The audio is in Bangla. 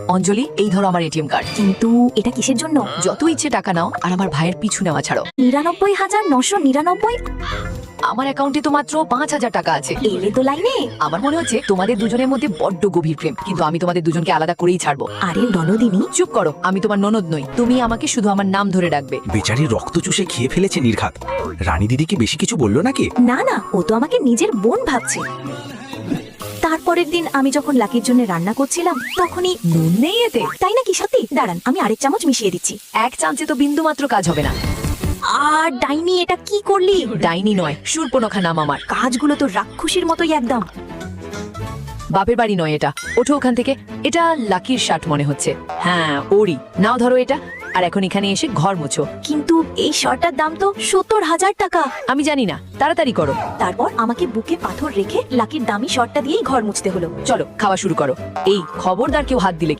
অঞ্জলি, এই ধরো আমার এটিএম কার্ড। কিন্তু এটা কিসের জন্য? যত ইচ্ছে টাকা নাও আর আমার ভাইয়ের পিছু নেওয়া ছাড়ো। 99,999। আমার অ্যাকাউন্টে তো মাত্র 5,000 টাকা আছে। এলে তো লাইনে। আমার মনে হচ্ছে তোমাদের দুজনের মধ্যে বড্ড গভীর প্রেম, কিন্তু আমি তোমাদের দুজনকে আলাদা করেই ছাড়বো। আরে ননদিনী, চুপ করো, আমি তোমার ননদ নই। তুমি আমাকে শুধু আমার নাম ধরে ডাকবে। বেচারি রক্ত চুষে খেয়ে ফেলেছে নির্ঘাত। রানী দিদিকে বেশি কিছু বললো নাকি? না না, ও তো আমাকে নিজের বোন ভাবছে। তারপরের দিন আমি যখন লাকির জন্য রান্না করছিলাম তখনই নুন নেই এতে? তাই নাকি? সত্যি? দাঁড়ান, আমি আরেক চামচ মিশিয়ে দিচ্ছি। এক চামচে তো বিন্দু মাত্র কাজ হবে না। আর ডাইনি, এটা কি করলি? ডাইনি নয়, শূর্পণখা নাম আমার। কাজগুলো তো রাক্ষসীর মতোই একদম। বাপের বাড়ি নয় এটা, ওঠো ওখান থেকে। এটা লাকির শার্ট মনে হচ্ছে। হ্যাঁ ওরই। নাও ধরো এটা, আর এখন এখানে এসে ঘর মুছো। কিন্তু এই শার্টটার দাম তো 70,000 টাকা। আমি জানি না, তাড়াতাড়ি করো। তারপর আমাকে বুকে পাথর রেখে লাকির দামি শার্টটা দিয়েই ঘর মুছতে হলো। চলো খাওয়া শুরু করো। এই খবরদার কেউ হাত দিলে